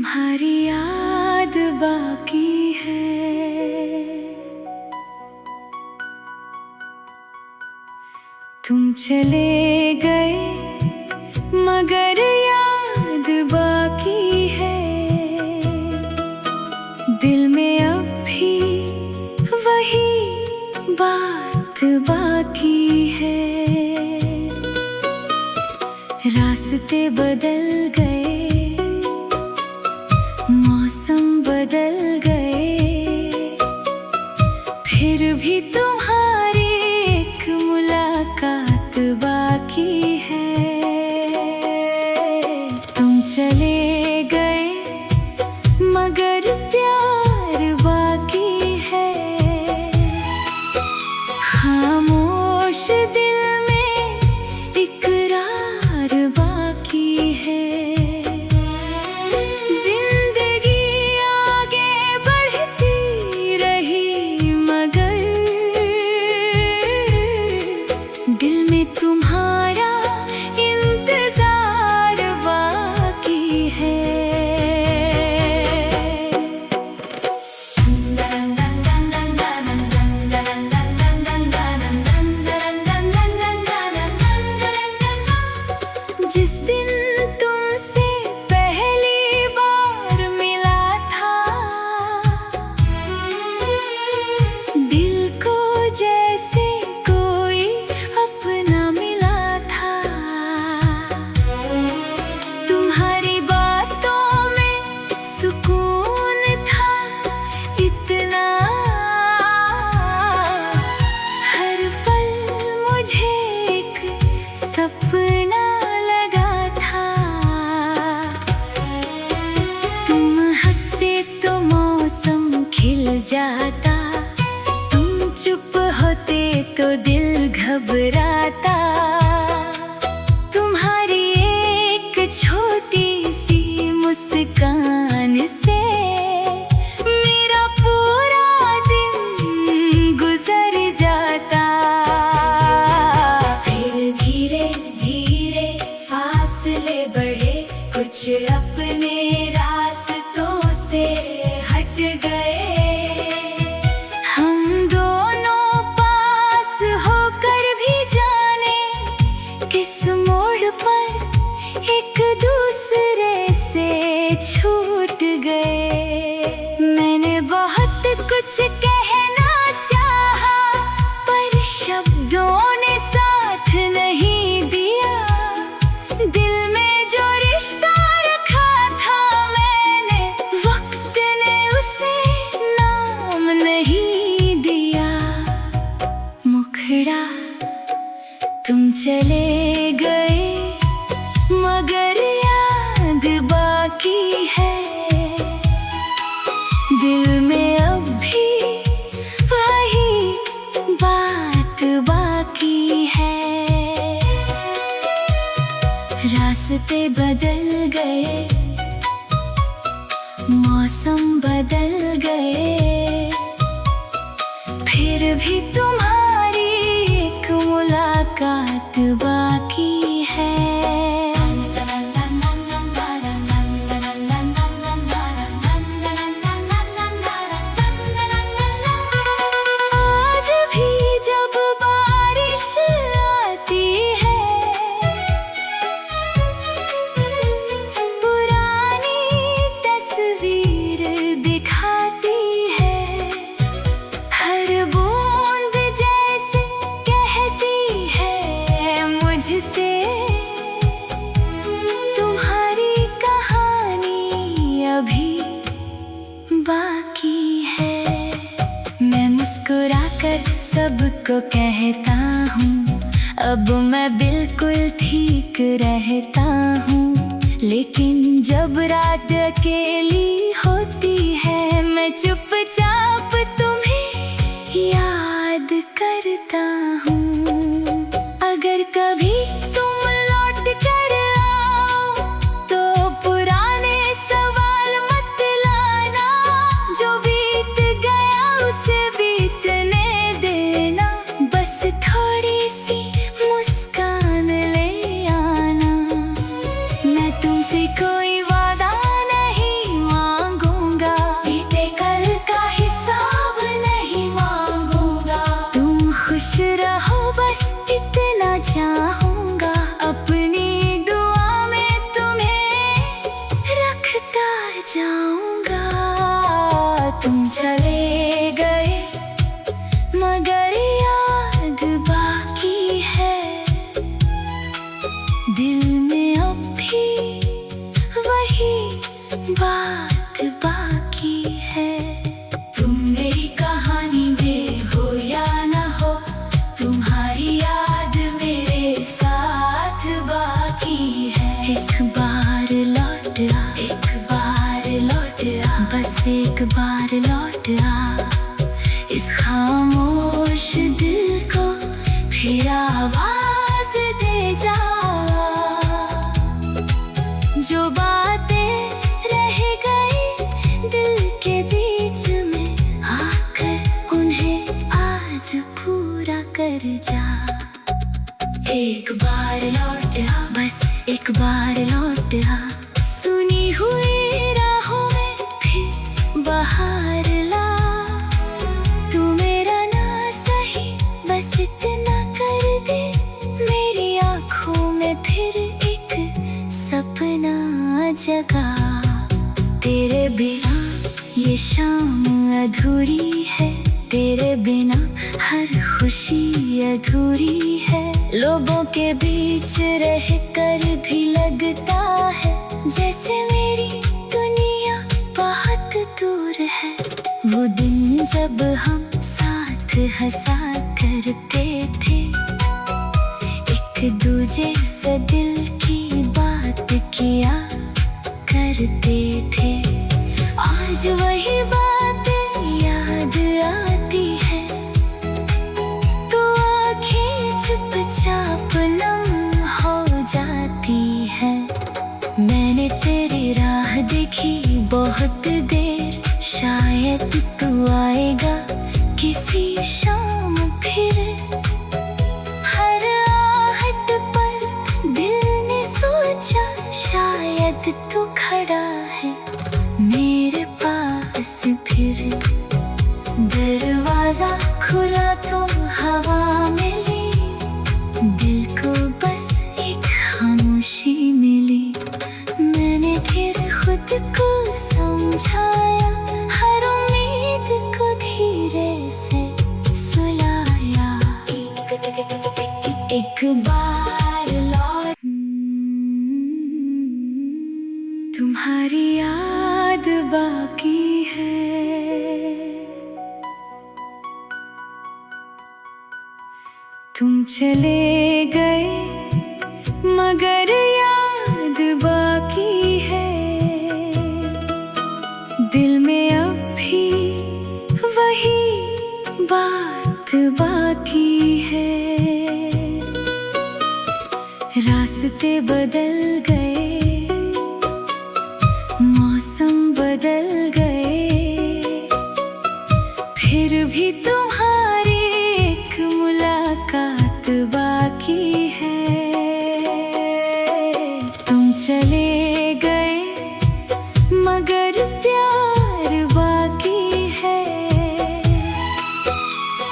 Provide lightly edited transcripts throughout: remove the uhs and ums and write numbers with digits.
तुम्हारी याद बाकी है। तुम चले गए मगर याद बाकी है। दिल में अब भी वही बात बाकी है। रास्ते बदल गए, मौसम बदल गए, फिर भी तुम्हारी एक मुलाकात बाकी है। तुम चले गए मगर प्यार बाकी है। खामोश दिल में इकरार बाकी है। दिल में तुम्हारा इंतजार बाकी है। जिस दिन तुमसे पहली बार मिला था, दिल को जैसे तुम्हारी बातों में सुकून था इतना। हर पल मुझे एक सपना लगा था। तुम हंसते तो मौसम खिल जाता, तुम चुप होते तो दिल घबराता। छोटी सी मुस्कान से मेरा पूरा दिन गुजर जाता। फिर धीरे धीरे फासले बढ़े, कुछ अपने रास्तों से हट गए। हम दोनों पास होकर भी जाने किस मोड़ पर एक दूसरे से छूट गए। मैंने बहुत कुछ कहना चाहा, पर शब्दों ने साथ नहीं दिया। दिल में जो रिश्ता रखा था मैंने, वक्त ने उसे नाम नहीं दिया। मुखड़ा तुम चले गए मगर याद बाकी है। दिल में अब भी वही बात बाकी है। रास्ते बदल गए, मौसम बदल गए, फिर भी तुम्हारी एक मुलाकात बाकी है। तुम्हारी कहानी अभी बाकी है। मैं मुस्कुराकर सबको कहता हूँ, अब मैं बिल्कुल ठीक रहता हूँ। लेकिन जब रात अकेली होती है, मैं चुपचाप तुम्हें याद करता हूँ। अगर कभी तुम लौट कर आओ तो पुराने सवाल मत लाना। जो बीत गया उसे बीतने देना, बस थोड़ी सी मुस्कान ले आना। मैं तुमसे कोई वादा नहीं दिल में अब भी वही बात बाकी है। तुम मेरी कहानी में हो या ना हो, तुम्हारी याद मेरे साथ बाकी है। एक बार लौट आ, एक बार लौट आ, बस एक बार लौट आ, इस खामोश दिल को फिर आवाज दे जा। जो बातें रह गई दिल के बीच में, आकर उन्हें आज पूरा कर जा। एक बार लौट आ, बस एक बार लौट आ, सुनी हुई राहों में फिर बहार ला। तू मेरा ना सही बस इतना कर दे, मेरी आँखों में फिर एक सपना जगा। तेरे बिना ये शाम अधूरी है, तेरे बिना हर खुशी अधूरी है। लोगों के बीच रह कर भी लगता है जैसे मेरी दुनिया बहुत दूर है। वो दिन जब हम साथ हंसा करते थे, एक दूजे से दिल की बात किया करते थे। आज वही बात याद आती है, तो आँखें चुपचाप नम हो जाती है। मैंने तेरी राह देखी बहुत देर, शायद तू आएगा किसी शाम फिर। हर आहट पर दिल ने सोचा शायद तू खड़ा है मेरे पास फिर। दरवाजा खुला तो हवा मिली, दिल को बस एक खामोशी मिली। मैंने फिर खुद को समझाया, हर उम्मीद को धीरे से सुलाया। एक बार लौट, तुम्हारी याद बाकी है। तुम चले गए मगर याद बाकी है, दिल में अब भी वही बात बाकी है। रास्ते बदल गए, मौसम बदल गए, फिर भी तुम्हारी एक मुलाकात बाकी है। तुम चले गए मगर प्यार बाकी है।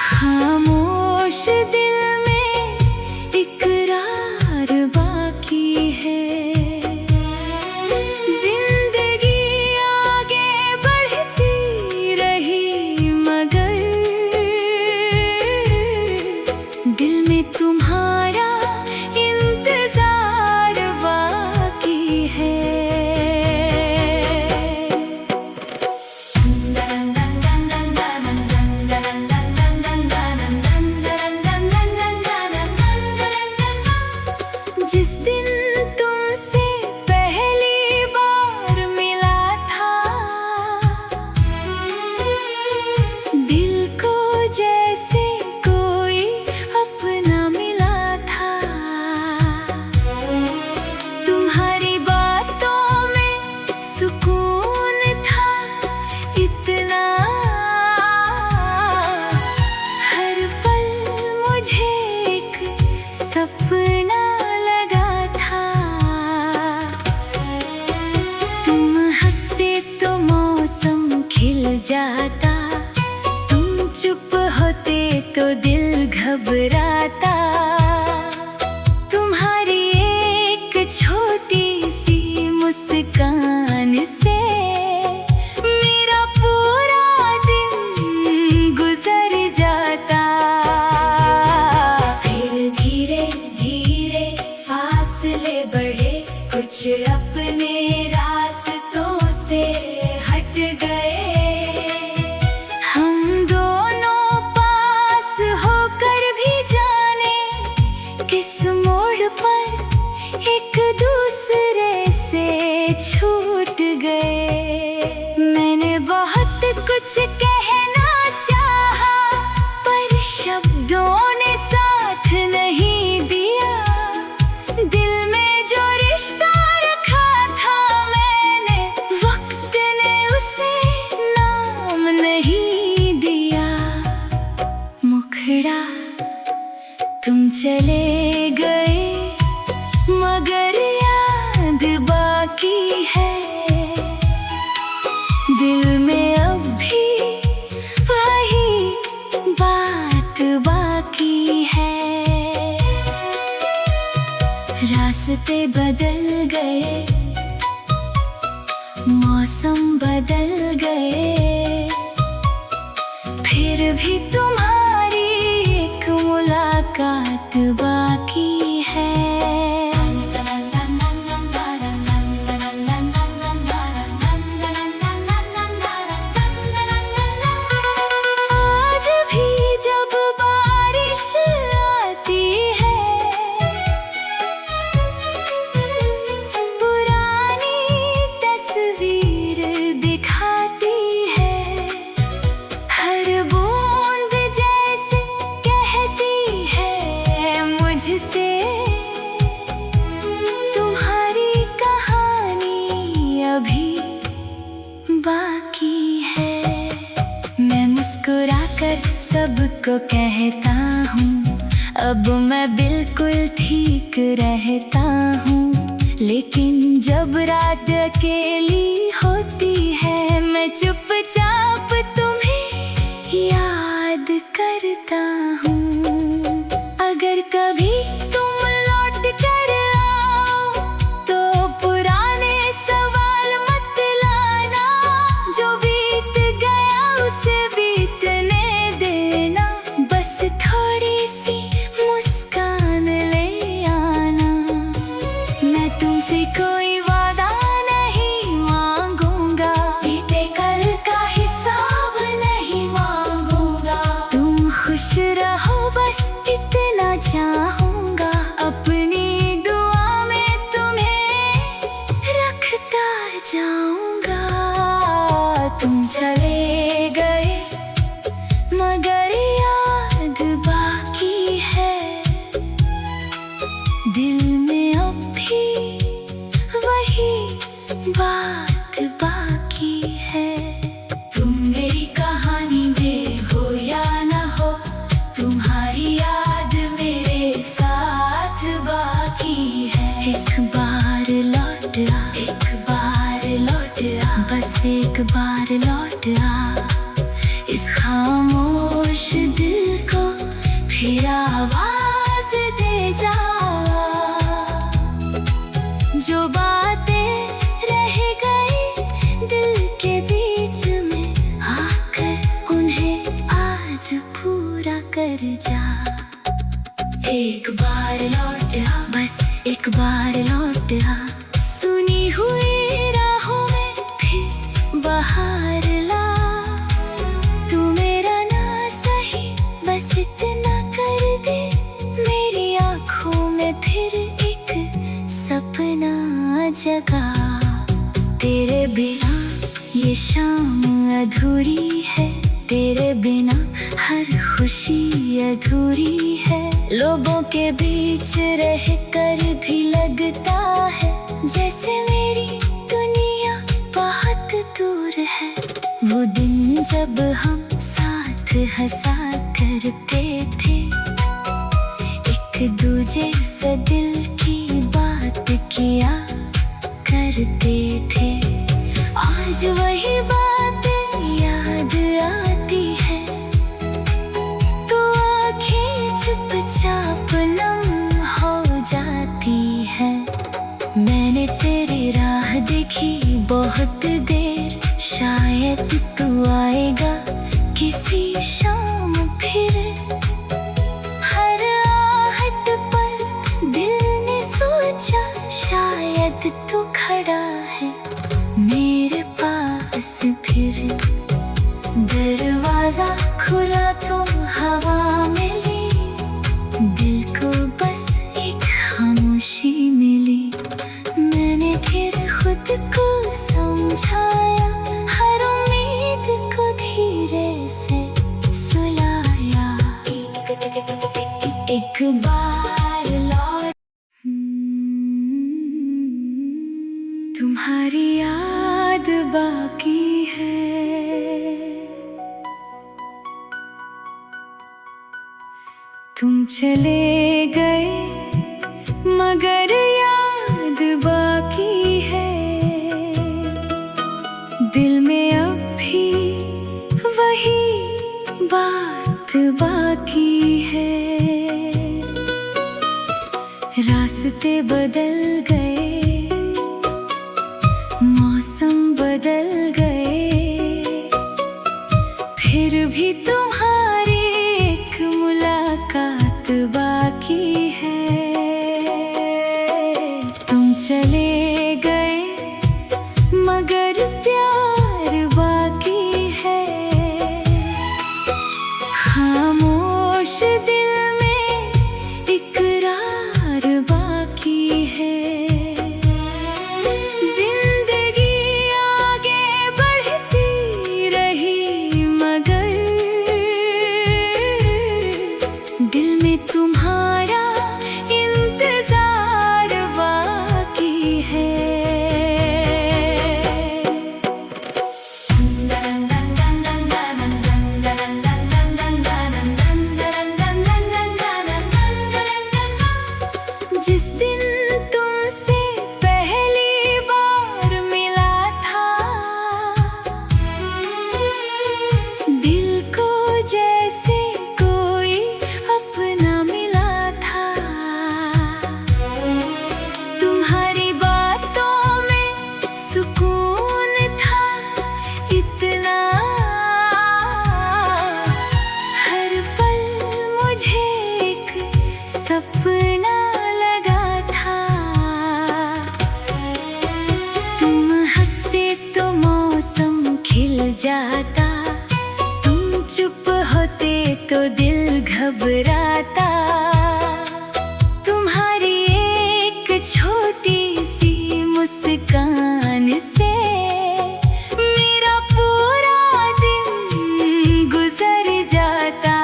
खामोश दिल में इकरार बाकी है। जिंदगी आगे बढ़ती रही मगर दिल में तुम्हारा इंतजार बाकी है। जिस दिन तुमसे पहली बार मिला था, दिल को जैसे कोई अपना मिला था। तुम्हारी बातों में सुकून था इतना, हर पल मुझे एक सपना लगा था। तुम हंसते तो मौसम खिल जाता, तुम चुप होते तो दिल घबराता। तुम्हारी एक छोटी सी मुस्कान से मेरा पूरा दिन गुजर जाता। फिर धीरे धीरे फासले बढ़े, कुछ अपने रास्तों से हट गए। हम दोनों पास होकर भी जाने किस मोड़ पर एक दूसरे से छूट गए। मैंने बहुत कुछ कहना चाहा, पर शब्दों ने साथ नहीं दिया। दिल में जो रिश्ता रखा था मैंने, वक्त ने उसे नाम नहीं दिया। मुखड़ा तुम चले गए, मगर याद बाकी है। दिल में अब भी वही बात बाकी है। रास्ते बदल गए, मौसम बदल गए, फिर भी तुम्हारी एक मुलाकात बाकी है। आज भी जब बारिश आती है, पुरानी तस्वीर दिखाती है। हर बूंद जैसे कहती है मुझसे, तुम्हारी कहानी अभी बाकी है। मैं मुस्कुराकर सबको कहता हूँ, अब मैं बिल्कुल ठीक रहता हूँ। लेकिन जब रात अकेली होती है, मैं चुपचाप तुम्हें याद करता हूँ। अगर कभी तुम लौट कर आओ, तो पुराने सवाल मत लाना। जो बीत गया उसे बीतने देना, बस थोड़ी सी मुस्कान ले आना। मैं तुमसे कोई वादा नहीं मांगूंगा, बीते कल का हिसाब नहीं मांगूंगा। तुम खुश रहो बस इतना चाहूंगा, अपनी दुआ में तुम्हें रखता जाऊंगा। तुम चले गए, मगर याद बाकी है। दिल में अब भी वही बात बाकी है। तुम मेरी कहानी में हो या ना हो, तुम्हारी याद मेरे साथ बाकी है। एक बार लौट आ, एक बार लौट आ, बस एक बार लौट आ। इस खामोश दिल को फिर आवाज दे जा। जो बातें रह गई दिल के बीच में, आकर उन्हें आज पूरा कर जा। एक बार लौट आ, बस एक बार लौट आ। सुनी हुई राहों में फिर बहार ला। तू मेरा ना सही बस इतना कर दे, मेरी आँखों में फिर एक सपना जगा। तेरे बिना ये शाम अधूरी है, तेरे बिना हर खुशी अधूरी है। लोगों के बीच रह कर भी लगता है जैसे मेरी दुनिया बहुत दूर है। वो दिन जब हम साथ हंसा करते थे, एक दूजे से दिल की बात किया करते थे। आज वही बात याद आती है, तो आँखें चुपचाप नम हो जाती है। मैंने तेरी राह देखी बहुत देर, शायद तू आएगा किसी शाम फिर। हर आहट पर दिल ने सोचा बाद तो खड़ा है मेरे पास फिर। दरवाजा खुला तो हवा मिली, दिल को बस एक खामोशी मिली। मैंने फिर खुद को समझाया, हर उम्मीद को धीरे से सुलाया। एक बार लौट तुम्हारी याद बाकी है। तुम चले गए मगर याद बाकी है। दिल में अब भी वही बात बाकी है। रास्ते बदल गए, मौसम बदल गए, फिर भी तुम्हारी एक मुलाकात बाकी है। तुम चले गए मगर प्यार बाकी है। खामोश दिल में इकरार बाकी है। जिंदगी आगे बढ़ती रही मगर दिल में तुम्हारा इंतजार बाकी है। जिस दिन तुमसे पहली बार मिला था, दिल को जैसे कोई अपना मिला था। तुम्हारी बातों में सुकून था इतना, हर पल मुझे एक सपना लगा था। तुम हंसते तो मौसम खिल जाता, तुम चुप होते तो दिल घबराता। तुम्हारी एक छोटी सी मुस्कान से मेरा पूरा दिन गुजर जाता।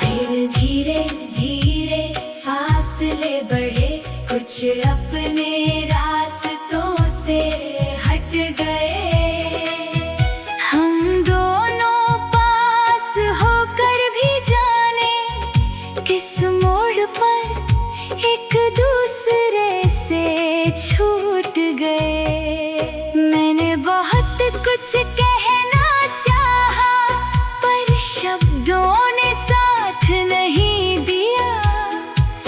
फिर धीरे धीरे फासले बढ़े, कुछ अपने रास्तों से हट गए। हम दोनों पास होकर भी जाने किस मोड़ पर एक दूसरे से छूट गए। मैंने बहुत कुछ कहना चाहा पर शब्दों ने साथ नहीं दिया।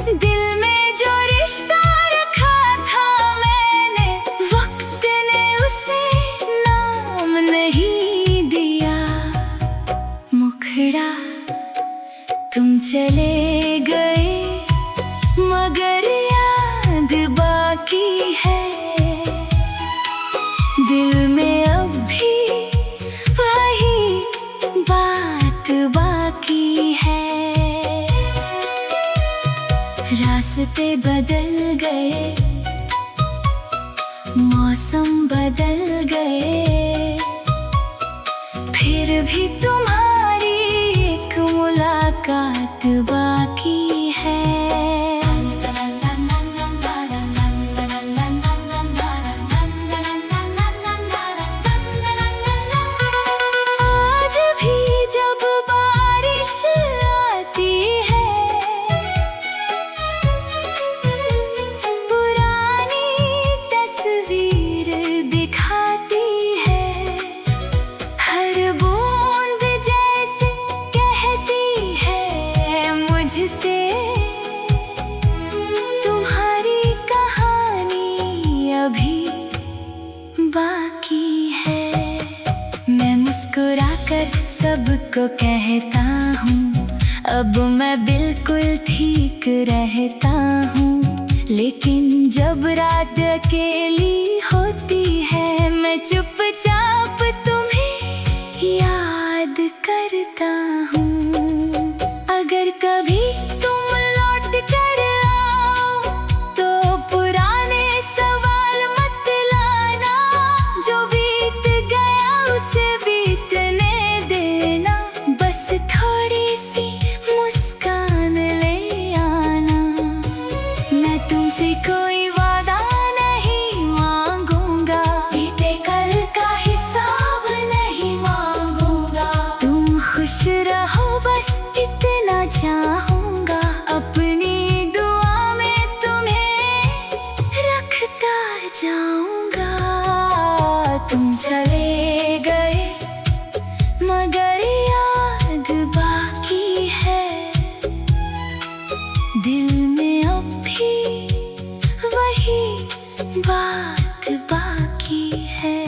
दिल में जो रिश्ता रखा था मैंने, वक्त ने उसे नाम नहीं दिया। मुखड़ा तुम चले गए मगर याद बाकी है। दिल में अब भी वही बात बाकी है। रास्ते बदल गए, मौसम बदल गए, फिर भी तुम्हारी एक मुलाकात बाकी है। आज भी जब बारिश आती है, पुरानी तस्वीर दिखाती है। हर बूंद जैसे कहती है मुझसे, तुम्हारी कहानी अभी बाकी है। मैं मुस्कुराकर सबको कहता हूँ, अब मैं बिल्कुल ठीक रहता हूँ। लेकिन जब रात अकेली होती है मैं चुपचाप तुम्हें याद करता हूँ। अगर कभी तुम लौट कर आओ तो पुराने सवाल मत लाना, जो बीत गया उसे बीतने देना, बस थोड़ी सी मुस्कान ले आना। मैं तुमसे कोई वादा नहीं मांगूंगा, बीते कल का हिसाब नहीं मांगूंगा। तुम खुश रहो बस इतना चाहूंगा, अपनी दुआ में तुम्हें रखता जाऊंगा। तुम चले गए मगर याद बाकी है, दिल में अब भी वही बात बाकी है।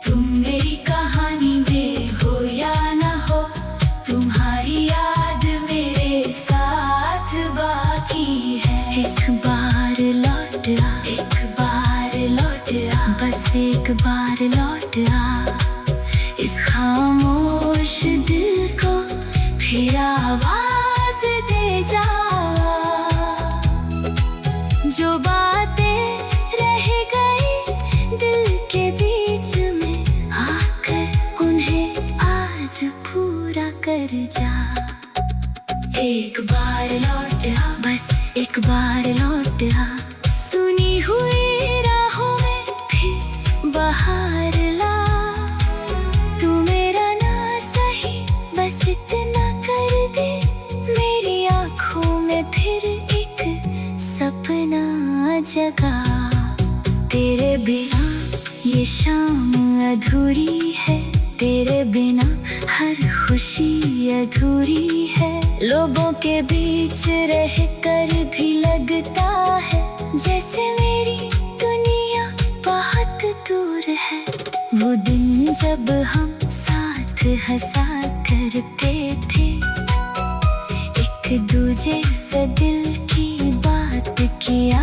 तुम मेरी कहानी में हो या ना हो, तुम्हारी याद मेरे साथ बाकी है। एक बार लौट आ, एक बार लौट आ, बस एक बार लौट आ, इस खामोश दिल को फिर आवाज दे जा। जो बातें रह गई दिल के बीच में आकर, उन्हें आज पूरा कर जा। एक बार लौट आ, बस एक बार लौट आ, सुनी हुई राहों में फिर बहार ला। तू मेरा ना सही बस इतना कर दे, मेरी आँखों में फिर एक सपना जगा। तेरे बिना ये शाम अधूरी है, तेरे बिना हर खुशी अधूरी है। लोगों के बीच रह कर भी लगता है जैसे मेरी दुनिया बहुत दूर है। वो दिन जब हम साथ हंसा करते थे, एक दूजे से दिल की बात किया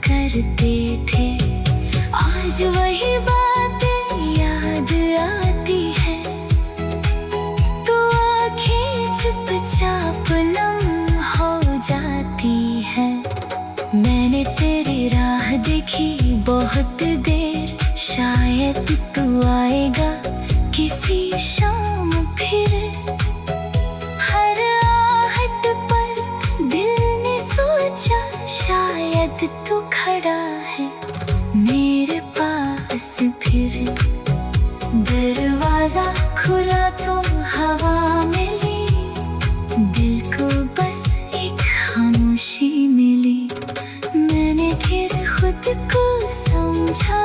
करते थे। आज वही बात याद आती है, तो आँखें चुपचाप नम हो जाती है। मैंने तेरी राह देखी बहुत देर, शायद तू आएगा किसी शाम फिर। हर आहट पर दिल ने सोचा शायद तू खड़ा है मेरे पास फिर। दरवाजा खुला तो हवा मिली, दिल को बस एक खामोशी मिली। मैंने फिर खुद को समझा